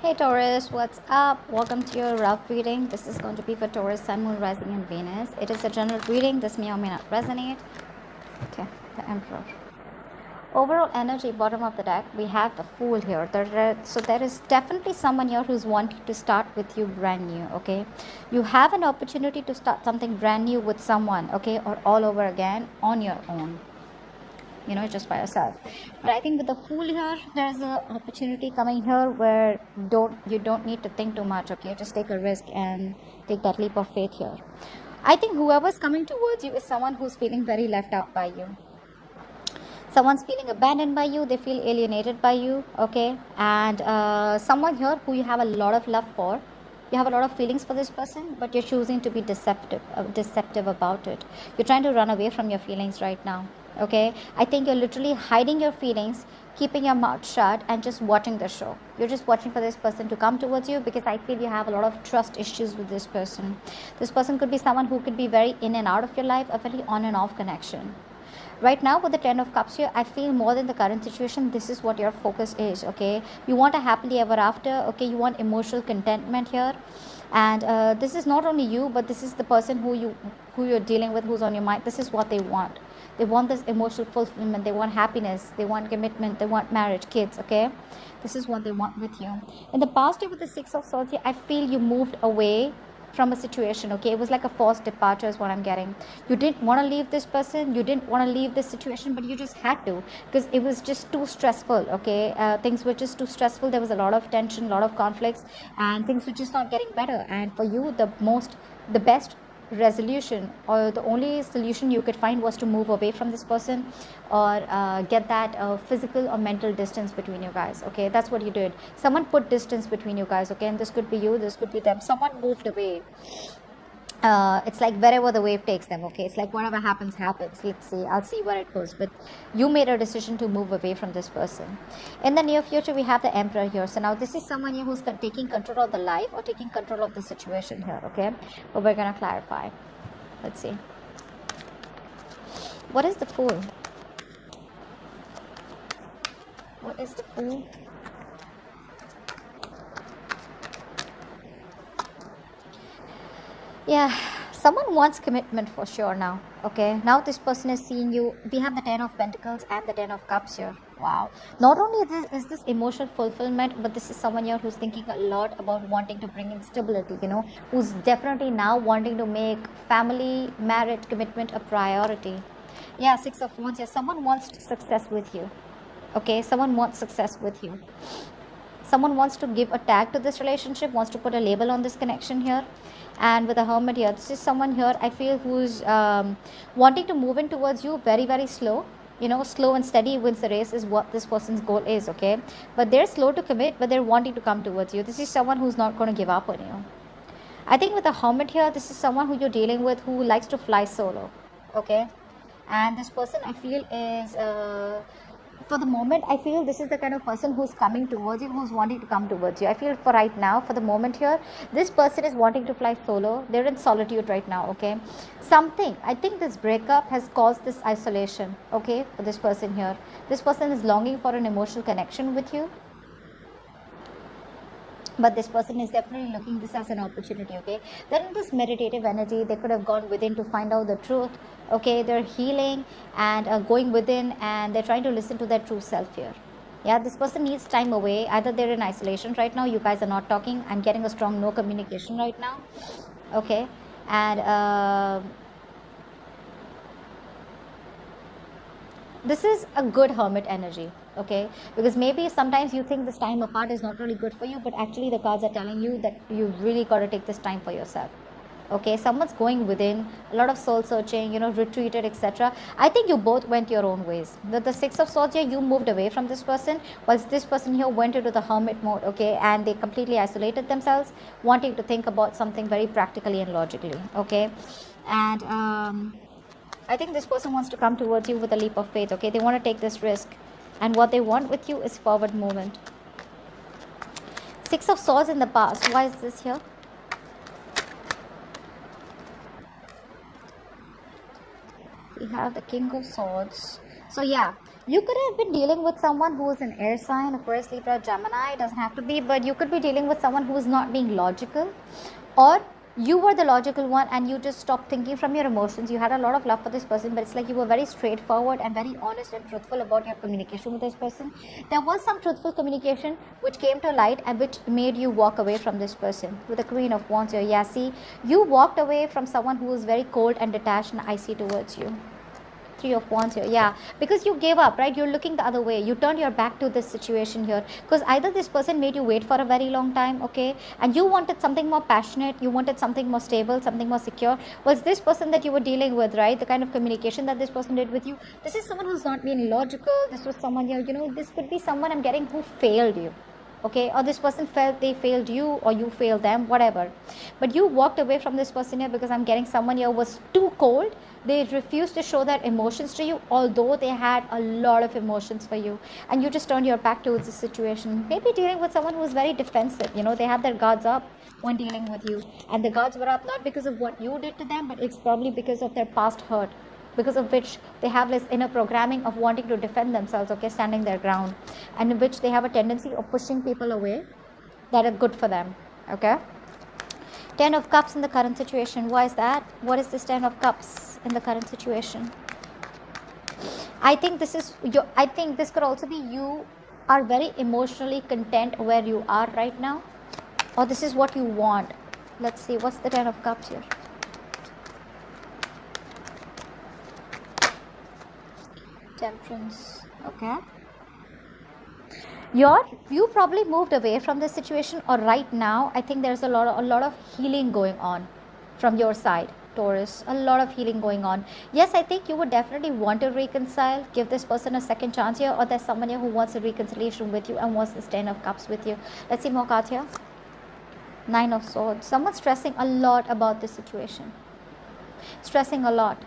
Hey Taurus, what's up? Welcome to your rough reading. This is going to be for Taurus, Sun, Moon, Rising, and Venus. It is a general reading. This may or may not resonate. Okay, the Emperor. Overall energy, bottom of the deck, we have the Fool here. So there is definitely someone here who's wanting to start with you brand new, okay? You have an opportunity to start something brand new with someone, okay? Or all over again on your own, just by yourself. But I think with the Fool here, there's an opportunity coming here where you don't need to think too much, okay? Just take a risk and take that leap of faith here. I think whoever's coming towards you is someone who's feeling very left out by you. Someone's feeling abandoned by you, they feel alienated by you, okay? And someone here who you have a lot of love for. You have a lot of feelings for this person, but you're choosing to be deceptive about it. You're trying to run away from your feelings right now, okay? I think you're literally hiding your feelings, keeping your mouth shut, and just watching the show. You're just watching for this person to come towards you, because I feel you have a lot of trust issues with this person. This person could be someone who could be very in and out of your life, a very on and off connection. Right now with the Ten of Cups here, I feel more than the current situation, this is what your focus is, okay? You want a happily ever after, okay? You want emotional contentment here. And this is not only you, but this is the person who you're dealing with, who's on your mind. This is what they want. They want this emotional fulfillment. They want happiness. They want commitment. They want marriage, kids, okay? This is what they want with you. In the past year with the Six of Swords here, I feel you moved away from a situation, okay? It was like a forced departure is what I'm getting. You didn't want to leave this person, you didn't want to leave this situation, but you just had to, because it was just too stressful, okay? Things were just too stressful. There was a lot of tension, a lot of conflicts, and things were just not getting better. And for you, the best resolution, or the only solution you could find, was to move away from this person, or get that physical or mental distance between you guys, okay? That's what you did. Someone put distance between you guys, okay? And this could be you, this could be them. Someone moved away. It's like wherever the wave takes them, okay? It's like whatever happens. Let's see, I'll see where it goes. But you made a decision to move away from this person. In the near future, we have the Emperor here. So now this is someone here who's taking control of the life, or taking control of the situation here, okay? But we're gonna clarify. Let's see, what is the Fool? What is the Fool? Yeah, someone wants commitment for sure now, okay? Now this person is seeing you. We have the Ten of Pentacles and the Ten of Cups here. Wow. Not only is this emotional fulfillment, but this is someone here who's thinking a lot about wanting to bring in stability, who's definitely now wanting to make family, marriage, commitment a priority. Yeah, Six of Wands here. Someone wants success with you, okay? Someone wants success with you. Someone wants to give a tag to this relationship, wants to put a label on this connection here. And with the Hermit here, this is someone here, I feel, who's wanting to move in towards you very, very slow. Slow and steady wins the race is what this person's goal is, okay? But they're slow to commit, but they're wanting to come towards you. This is someone who's not going to give up on you. I think with the Hermit here, this is someone who you're dealing with, who likes to fly solo, okay? And this person, I feel, is for the moment, I feel this is the kind of person who's coming towards you, who's wanting to come towards you. I feel for right now, for the moment here, this person is wanting to fly solo. They're in solitude right now, okay? I think this breakup has caused this isolation, okay, for this person here. This person is longing for an emotional connection with you. But this person is definitely looking this as an opportunity, okay? They're in this meditative energy. They could have gone within to find out the truth, okay? They're healing and going within, and they're trying to listen to their true self here. Yeah, this person needs time away. Either they're in isolation right now, you guys are not talking. I'm getting a strong no communication right now, okay? And this is a good Hermit energy, okay? Because maybe sometimes you think this time apart is not really good for you, but actually the cards are telling you that you really got to take this time for yourself, okay? Someone's going within, a lot of soul searching, retreated, etc. I think you both went your own ways. With the Six of Swords here, you moved away from this person, whilst this person here went into the Hermit mode, okay? And they completely isolated themselves, wanting to think about something very practically and logically, okay? And I think this person wants to come towards you with a leap of faith, okay? They want to take this risk. And what they want with you is forward movement. Six of Swords in the past. Why is this here? We have the King of Swords. So yeah, You could have been dealing with someone who is an air sign, Aquarius, Libra, Gemini. It doesn't have to be, but you could be dealing with someone who is not being logical, or you were the logical one and you just stopped thinking from your emotions. You had a lot of love for this person, but it's like you were very straightforward and very honest and truthful about your communication with this person. There was some truthful communication which came to light and which made you walk away from this person. With the Queen of Wands here, yeah, see, you walked away from someone who was very cold and detached and icy towards you. Three of Wands here, yeah, because you gave up, right? You're looking the other way. You turned your back to this situation here because either this person made you wait for a very long time, okay, and you wanted something more passionate, you wanted something more stable, something more secure. Was this person that you were dealing with, right? The kind of communication that this person did with you, this is someone who's not being logical. This was someone here, you know, this could be someone I'm getting who failed you, okay, or this person felt they failed you or you failed them, whatever, but you walked away from this person here because I'm getting someone here was too cold. They refused to show their emotions to you, although they had a lot of emotions for you, and you just turned your back towards the situation. Maybe dealing with someone who was very defensive, you know, they had their guards up when dealing with you, and the guards were up not because of what you did to them, but it's probably because of their past hurt, because of which they have this inner programming of wanting to defend themselves, okay, standing their ground, and in which they have a tendency of pushing people away that are good for them, okay. 10 of Cups in the current situation. Why is that? What is this 10 of Cups in the current situation? I think this is your, I think this could also be you are very emotionally content where you are right now, or this is what you want. Let's see, what's the 10 of Cups here? Temperance, okay. You probably moved away from this situation, or right now I think there's a lot of healing going on from your side, Taurus. A lot of healing going on. Yes, I think you would definitely want to reconcile, give this person a second chance here, or there's someone here who wants a reconciliation with you and wants this 10 of Cups with you. Let's see more cards here. 9 of Swords. Someone's stressing a lot about this situation, stressing a lot,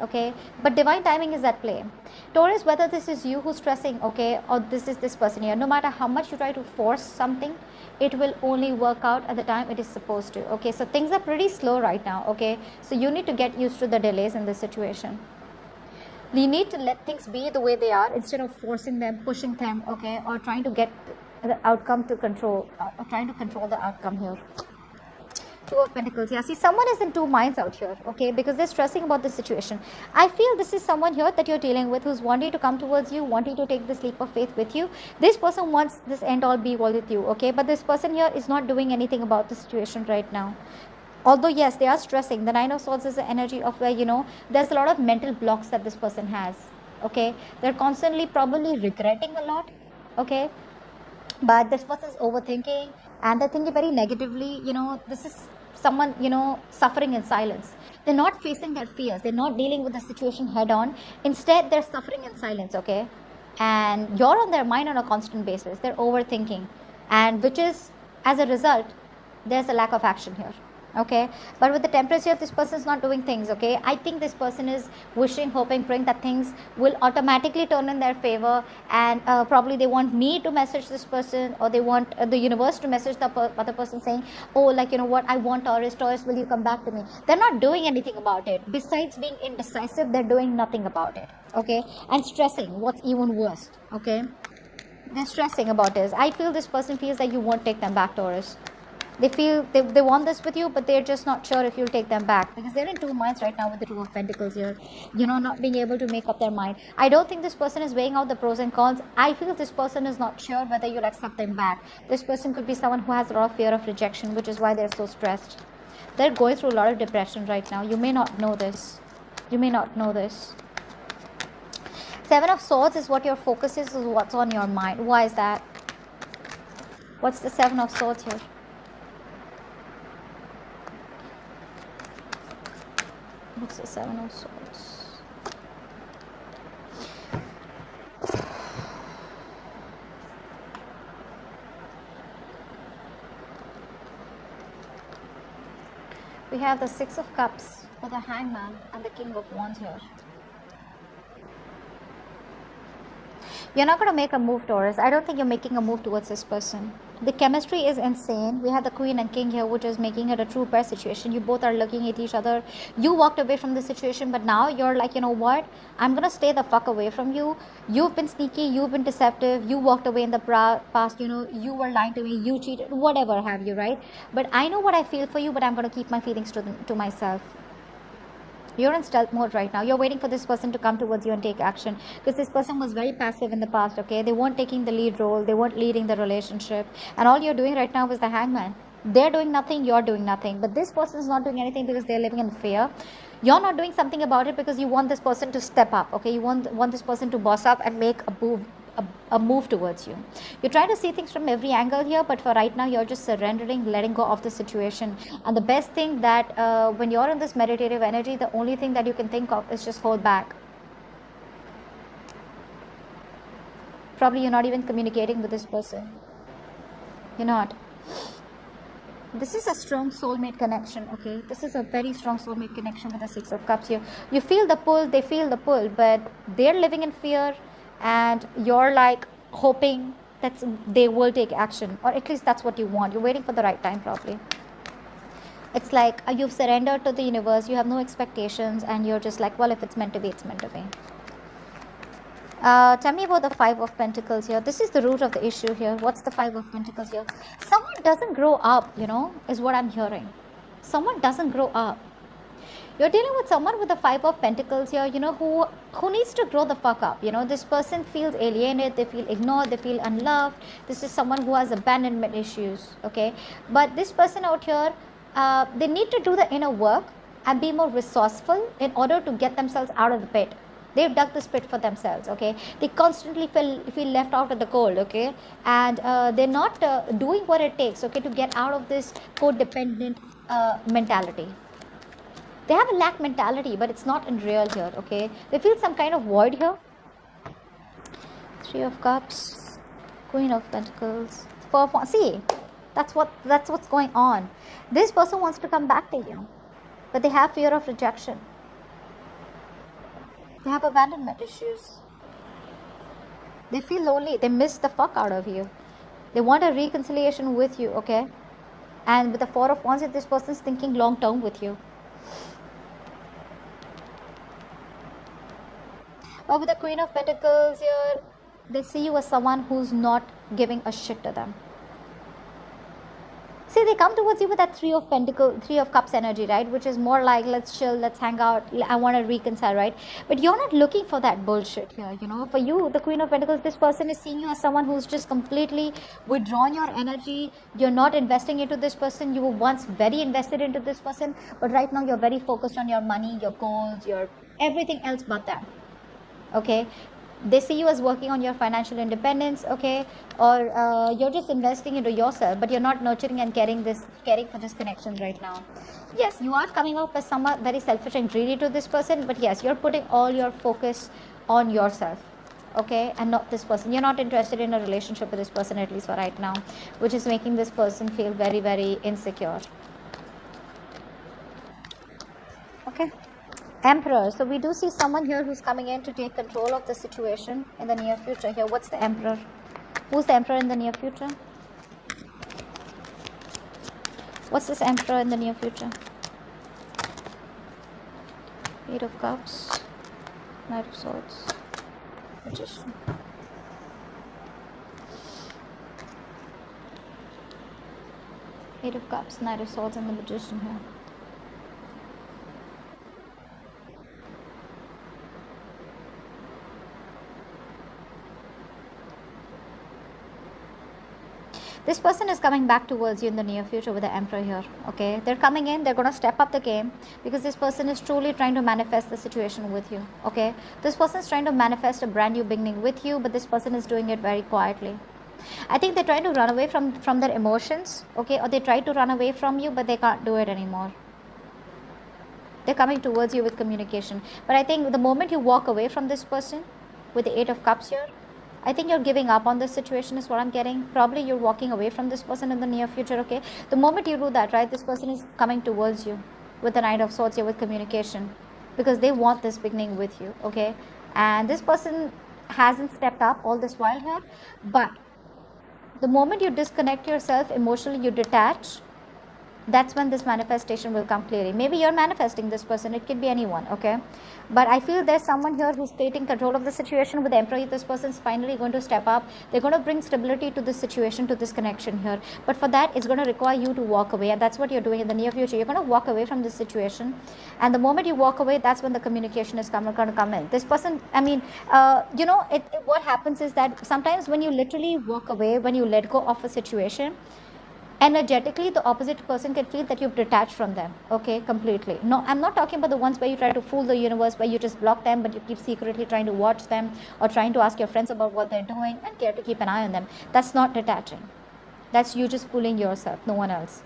okay, but divine timing is at play, Taurus. Whether this is you who's stressing, okay, or this is this person here, no matter how much you try to force something, it will only work out at the time it is supposed to, okay. So things are pretty slow right now, okay, so you need to get used to the delays in this situation. You need to let things be the way they are instead of forcing them, pushing them, okay, or trying to get the outcome to control, or trying to control the outcome here. 2 of Pentacles. Yeah, see, someone is in two minds out here, okay, because they're stressing about this situation. I feel this is someone here that you're dealing with who's wanting to come towards you, wanting to take this leap of faith with you. This person wants this end all be all with you, okay, but this person here is not doing anything about the situation right now. Although, yes, they are stressing. The 9 of Swords is the energy of where, you know, there's a lot of mental blocks that this person has, okay. They're constantly probably regretting a lot, okay, but this person is overthinking and they're thinking very negatively, you know. This is someone, you know, suffering in silence. They're not facing their fears, they're not dealing with the situation head on, instead they're suffering in silence, okay, and you're on their mind on a constant basis. They're overthinking, and which is, as a result, there's a lack of action here, okay. But with the Temperance here, this person is not doing things, okay. I think this person is wishing, hoping, praying that things will automatically turn in their favor, and probably they want me to message this person, or they want the universe to message the other person saying, oh, like, you know what, I want Taurus, will you come back to me. They're not doing anything about it. Besides being indecisive, they're doing nothing about it, okay, and stressing. What's even worse, okay, they're stressing about this. I feel this person feels that you won't take them back, Taurus. They feel they want this with you, but they're just not sure if you'll take them back, because they're in two minds right now with the 2 of Pentacles here, you know, not being able to make up their mind. I don't think this person is weighing out the pros and cons. I feel this person is not sure whether you'll accept them back. This person could be someone who has a lot of fear of rejection, which is why they're so stressed. They're going through a lot of depression right now. You may not know this. You may not know this. 7 of Swords is what your focus is what's on your mind. Why is that? What's the 7 of Swords here? What's the 7 of Swords? We have the 6 of Cups for the Hangman and the King of Wands here. You're not going to make a move, Taurus. I don't think you're making a move towards this person, The chemistry is insane. We have the queen and king here, which is making it a true pair situation. You both are looking at each other. You walked away from the situation, but now you're like, you know what, I'm gonna stay the fuck away from you. You've been sneaky, you've been deceptive, you walked away in the past, you know, you were lying to me, you cheated, whatever have you, right? But I know what I feel for you, but I'm gonna keep my feelings to myself. You're in stealth mode right now. You're waiting for this person to come towards you and take action, because this person was very passive in the past, okay? They weren't taking the lead role, they weren't leading the relationship, and all you're doing right now is the hangman. They're doing nothing, you're doing nothing, but this person is not doing anything because they're living in fear. You're not doing something about it because you want this person to step up, okay? You want this person to boss up and make a move towards you. You're trying to see things from every angle here, but for right now you're just surrendering, letting go of the situation. And the best thing that when you're in this meditative energy, the only thing that you can think of is just hold back. Probably you're not even communicating with this person. You're not. This is a strong soulmate connection, okay? This is a very strong soulmate connection with the Six of Cups here. You feel the pull, they feel the pull, but they're living in fear, and you're like hoping that they will take action, or at least that's what you want. You're waiting for the right time, probably. It's like you've surrendered to the universe, you have no expectations, and you're just like, well, if it's meant to be, it's meant to be. Tell me about the Five of Pentacles here. This is the root of the issue here. What's the Five of Pentacles here? Someone doesn't grow up, you know, is what I'm hearing. Someone doesn't grow up. You're dealing with someone with the Five of Pentacles here, you know, who needs to grow the fuck up. You know, this person feels alienated, they feel ignored, they feel unloved. This is someone who has abandonment issues, okay? But this person out here, they need to do the inner work and be more resourceful in order to get themselves out of the pit. They've dug this pit for themselves, okay? They constantly feel left out of the cold, okay? And they're not doing what it takes, okay, to get out of this codependent mentality. They have a lack mentality, but it's not in real here, okay? They feel some kind of void here. Three of Cups, Queen of Pentacles, Four of Wands. See, that's what's going on. This person wants to come back to you, but they have fear of rejection. They have abandonment issues. They feel lonely. They miss the fuck out of you. They want a reconciliation with you, okay? And with the Four of Wands, this person's thinking long term with you. But with the Queen of Pentacles here, they see you as someone who's not giving a shit to them. See, they come towards you with that Three of Cups energy, right? Which is more like, let's chill, let's hang out, I want to reconcile, right? But you're not looking for that bullshit here, you know. For you, the Queen of Pentacles, this person is seeing you as someone who's just completely withdrawn your energy. You're not investing into this person. You were once very invested into this person, but right now you're very focused on your money, your goals, your everything else but that, okay? They see you as working on your financial independence, okay, or you're just investing into yourself, but you're not nurturing and caring for this connection right now. Yes, you are coming up as someone very selfish and greedy to this person, but yes, you're putting all your focus on yourself, okay, and not this person. You're not interested in a relationship with this person, at least for right now, which is making this person feel very, very insecure. Okay. Emperor. So we do see someone here who's coming in to take control of the situation in the near future here. What's the Emperor? Who's the Emperor in the near future? What's this Emperor in the near future? Eight of Cups, Knight of Swords, Magician. Eight of Cups, Knight of Swords, and the Magician here. This person is coming back towards you in the near future with the Emperor here, okay? They're coming in, they're going to step up the game because this person is truly trying to manifest the situation with you, okay? This person is trying to manifest a brand new beginning with you, but this person is doing it very quietly. I think they're trying to run away from their emotions, okay? Or they try to run away from you, but they can't do it anymore. They're coming towards you with communication. But I think the moment you walk away from this person with the Eight of Cups here, I think you're giving up on this situation is what I'm getting. Probably you're walking away from this person in the near future, okay? The moment you do that, right, this person is coming towards you with the Knight of Swords here with communication because they want this beginning with you, okay? And this person hasn't stepped up all this while here, but The moment you disconnect yourself emotionally, you detach, that's when this manifestation will come clearly. Maybe you're manifesting this person, it could be anyone, okay? But I feel there's someone here who's taking control of the situation with the Emperor. This person's finally going to step up. They're going to bring stability to this situation, to this connection here. But for that, it's going to require you to walk away, and that's what you're doing in the near future. You're going to walk away from this situation, and the moment you walk away, that's when the communication is going to come in. This person, I mean, what happens is that sometimes when you literally walk away, when you let go of a situation, energetically the opposite person can feel that you've detached from them, okay, completely. No, I'm not talking about the ones where you try to fool the universe, where you just block them but you keep secretly trying to watch them or trying to ask your friends about what they're doing and care to keep an eye on them. That's not detaching. That's you just fooling yourself, no one else.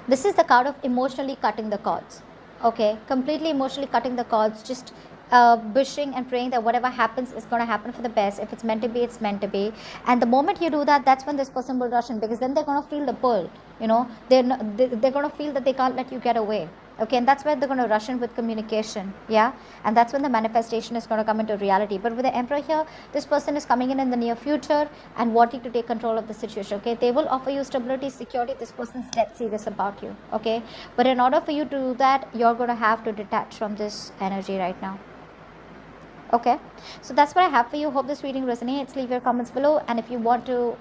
This is the card of emotionally cutting the cords, okay, completely emotionally cutting the cords, just wishing and praying that whatever happens is going to happen for the best. If it's meant to be, it's meant to be. And the moment you do that, that's when this person will rush in, because then they're going to feel the pull, you know, they're going to feel that they can't let you get away, okay? And that's where they're going to rush in with communication, yeah? And that's when the manifestation is going to come into reality. But with the Emperor here, this person is coming in the near future and wanting to take control of the situation, okay? They will offer you stability, security. This person's dead serious about you, okay? But in order for you to do that, you're going to have to detach from this energy right now. Okay, so that's what I have for you. Hope this reading resonates. Leave your comments below, and if you want to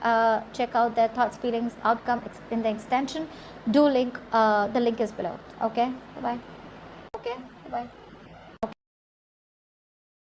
check out their thoughts, feelings, outcome in the extension, do link the link is below. Okay, bye bye. Okay, bye bye.